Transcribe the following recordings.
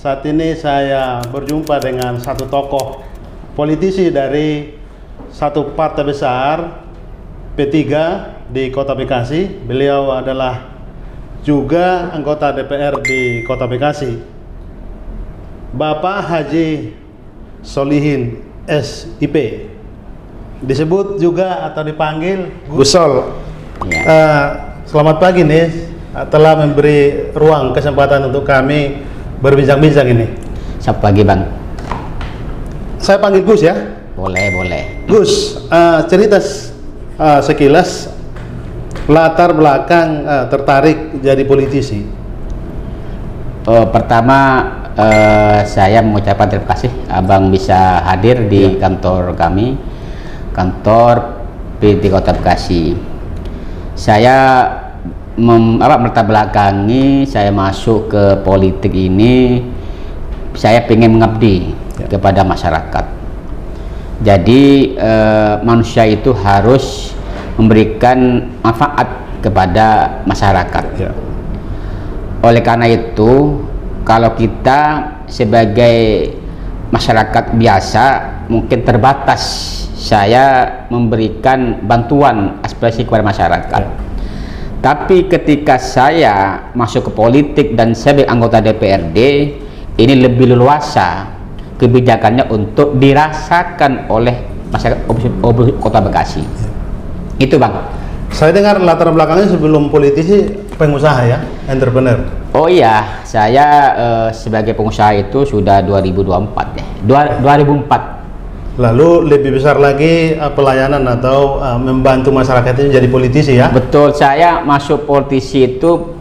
Saat ini saya berjumpa dengan satu tokoh politisi dari satu partai besar P3 di Kota Bekasi. Beliau adalah juga anggota DPR di Kota Bekasi, Bapak Haji Solihin SIP, disebut juga atau dipanggil Gusol. Selamat pagi nih, telah memberi ruang kesempatan untuk kami berbincang-bincang ini. Selamat pagi Bang. Saya panggil Gus ya? Boleh. Gus, cerita sekilas latar belakang tertarik jadi politisi. Pertama saya mengucapkan terima kasih Abang bisa hadir di kantor kami, kantor PT Kota Bekasi. Saya latar belakangi saya masuk ke politik ini, saya ingin mengabdi kepada masyarakat. Jadi manusia itu harus memberikan manfaat kepada masyarakat. Oleh karena itu, kalau kita sebagai masyarakat biasa mungkin terbatas saya memberikan bantuan aspirasi kepada masyarakat. Tapi ketika saya masuk ke politik dan sebagai anggota DPRD, ini lebih leluasa kebijakannya untuk dirasakan oleh masyarakat Kota Bekasi. Itu Bang. Saya dengar latar belakangnya sebelum politisi pengusaha ya, entrepreneur. Oh iya, saya sebagai pengusaha itu sudah 2024 ya. 2004. Lalu lebih besar lagi pelayanan atau membantu masyarakat ini jadi politisi ya? Betul, saya masuk politisi itu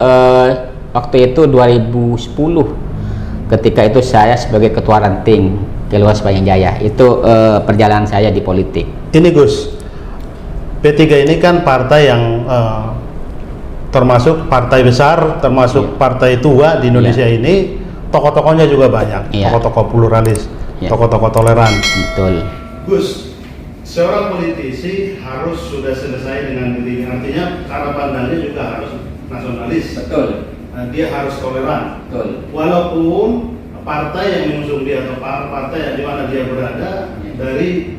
waktu itu 2010. Ketika itu saya sebagai ketua ranting Keluar Sepanjang Jaya. Itu perjalanan saya di politik. Ini Gus, P3 ini kan partai yang termasuk partai besar, termasuk partai tua di Indonesia ini. Tokoh-tokohnya juga banyak, tokoh-tokoh pluralis, tokoh-tokoh toleran. Betul. Gus, seorang politisi harus sudah selesai dengan dirinya. Artinya cara pandangnya juga harus nasionalis. Betul. Dia harus toleran. Betul. Walaupun partai yang mengusung dia atau partai yang di mana dia berada dari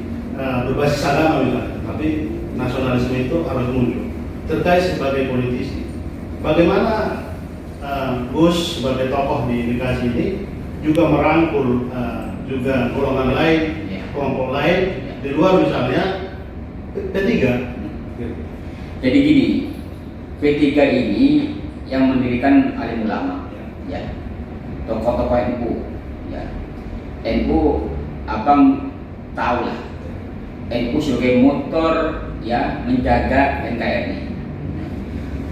berbasis agama misalnya, tapi nasionalisme itu harus muncul. Terkait sebagai politisi, bagaimana Gus sebagai tokoh di Bekasi ini juga merangkul juga golongan lain, kelompok lain di luar misalnya P3. Jadi gini, P3 ini yang mendirikan alim ulama, tokoh-tokoh NU, NU abang tahu lah, NU sebagai motor menjaga NKRI.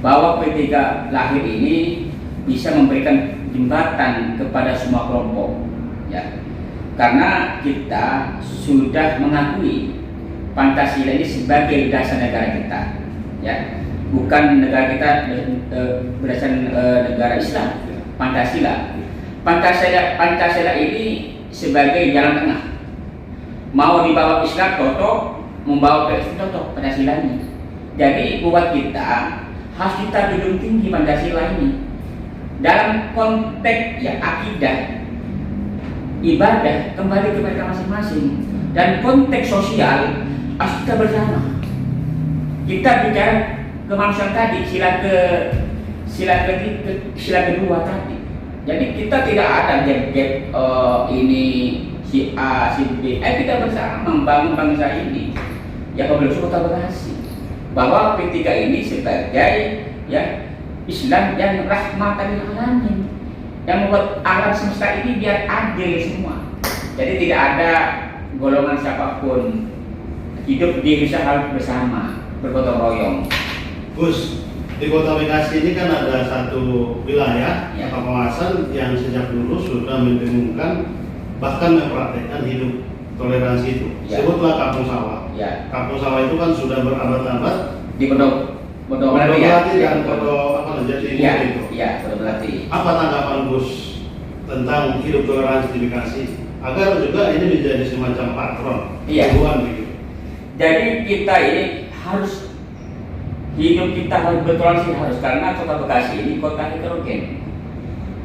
Bahwa P3 lahir ini bisa memberikan jembatan kepada semua kelompok, karena kita sudah mengakui Pancasila ini sebagai dasar negara kita, bukan negara kita berdasarkan negara Islam. Pancasila ini sebagai jalan tengah, mau dibawa Islam toto, membawa ke Islam toto Pancasila ini. Jadi buat kita harus kita junjung tinggi Pancasila ini dalam konteks akidah, ibadah kembali ke mereka masing-masing, dan konteks sosial harus kita bersama. Kita bicara kemanusiaan tadi, sila kedua tadi. Jadi kita tidak ada gap ini si A, si B. Kita bersama membangun bangsa ini. Apabila Kota Bekasi bahwa P3 ini sebagai Islam yang rahmatan lil alamin, yang membuat alam semesta ini biar adil semua. Jadi tidak ada golongan siapapun, hidup di Indonesia harus bersama, bergotong royong. Gus, di Kota Bekasi ini kan ada satu wilayah atau kawasan yang sejak dulu sudah mendengungkan bahkan mempraktekkan hidup toleransi itu. Sebutlah Kampung Sawah. Kampung Sawah itu kan sudah berabad-abad di Pondok Melati dan Pondok Jati itu. Pondok Melati. Apa tanggapan Gus tentang hidup toleransi di Bekasi agar juga ini menjadi semacam patron begitu? Jadi kita ini harus hidup kita harus bertoleransi, harus, karena Kota Bekasi ini kota heterogen.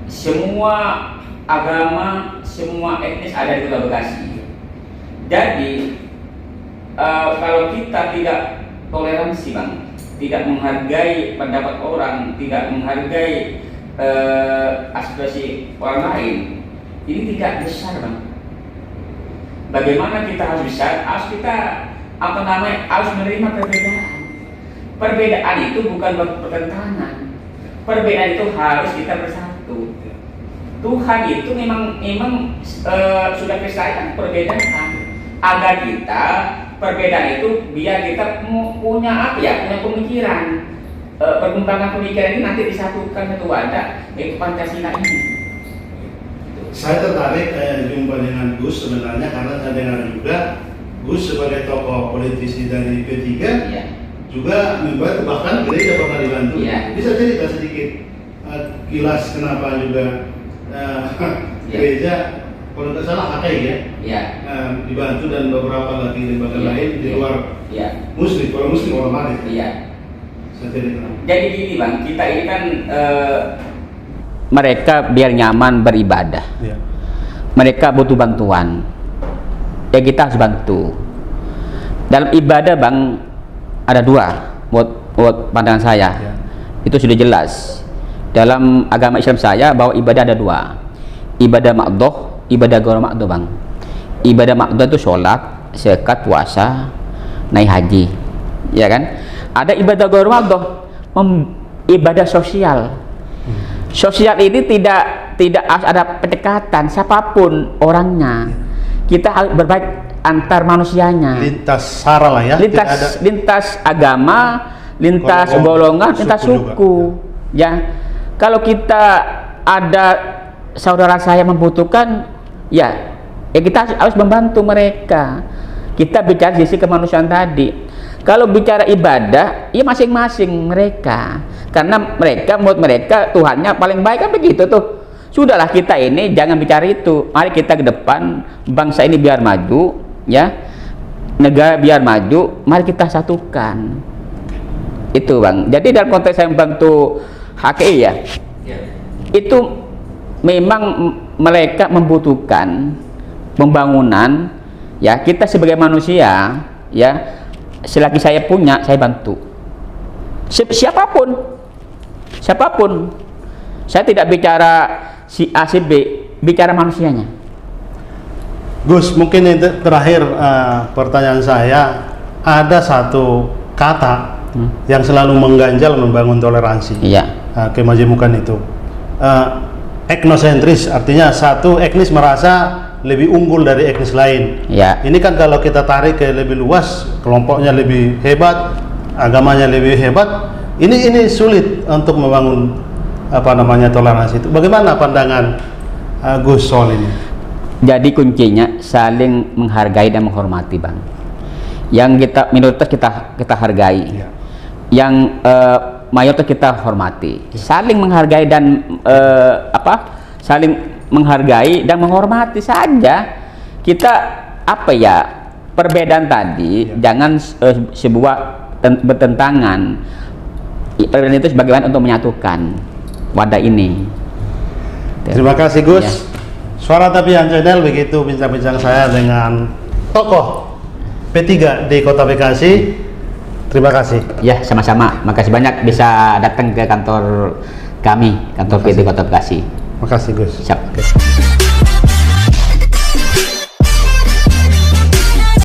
Semua agama, semua etnis ada di Kota Bekasi. Jadi kalau kita tidak toleransi Bang, tidak menghargai pendapat orang, tidak menghargai aspirasi orang lain, ini tidak besar Bang. Bagaimana kita harus besar? Harus kita harus menerima perbedaan. Perbedaan itu bukan pertentangan. Perbedaan itu harus kita bersatu. Tuhan itu memang sudah kesayang perbedaan agar kita perbedaan itu biar kita punya punya pemikiran, perkembangan pemikiran ini nanti disatukan satu wadah, yaitu Pancasila ini. Saya tertarik jumpa dengan Gus sebenarnya karena saya dengar juga Gus sebagai tokoh politisi dari P3 juga membantu, bahkan gereja pernah dibantu. Bisa cerita sedikit kilas kenapa juga gereja, kalau tidak salah HKI dibantu dan beberapa lagi lembaga lain di luar Muslim. Kalau Muslim otomatis. Saya cerita. Jadi gini Bang, kita ini kan mereka biar nyaman beribadah. Mereka butuh bantuan. Ya kita harus bantu. Dalam ibadah Bang ada dua buat pandangan saya. Itu sudah jelas. Dalam agama Islam saya bahwa ibadah ada dua. Ibadah makdoh, ibadah ghair makdoh Bang. Ibadah makdoh itu sholat, zakat, puasa, naik haji. Ya kan? Ada ibadah ghair makdoh, ibadah sosial. Sosial ini tidak harus ada pendekatan siapapun orangnya. Kita harus berbaik antar manusianya. Lintas sara lah ya. Lintas agama, lintas golongan, lintas suku. Ya, kalau kita ada saudara saya membutuhkan, ya kita harus membantu mereka. Kita bicara sisi kemanusiaan tadi. Kalau bicara ibadah, ya masing-masing mereka. Karena menurut mereka Tuhannya paling baik kan begitu tuh. Sudahlah kita ini jangan bicara itu. Mari kita ke depan, bangsa ini biar maju, ya. Negara biar maju, mari kita satukan. Itu Bang. Jadi dalam konteks saya membantu HKI itu memang mereka membutuhkan pembangunan, ya. Kita sebagai manusia, ya, selagi saya punya, saya bantu. Siapapun. Saya tidak bicara si A, si B, bicara manusianya. Gus, mungkin ini terakhir pertanyaan saya. Ada satu kata yang selalu mengganjal membangun toleransi, kemajemukan itu, etnosentris, artinya satu etnis merasa lebih unggul dari etnis lain. Ini kan kalau kita tarik ke lebih luas, kelompoknya lebih hebat, agamanya lebih hebat, ini sulit untuk membangun toleransi itu. Bagaimana pandangan Gus soal ini? Jadi kuncinya saling menghargai dan menghormati Bang. Yang kita minoritas kita hargai, yang mayoritas kita hormati. Saling menghargai dan saling menghargai dan menghormati saja. Kita perbedaan tadi jangan sebuah bertentangan. Perbedaan itu sebagaimana untuk menyatukan wadah ini. Terima kasih Gus. Suara Tapian Channel, begitu bincang-bincang saya dengan tokoh P3 di Kota Bekasi. Terima kasih. Ya, sama-sama. Makasih banyak bisa datang ke kantor kami, kantor P3 Kota Bekasi. Makasih Gus. Siap.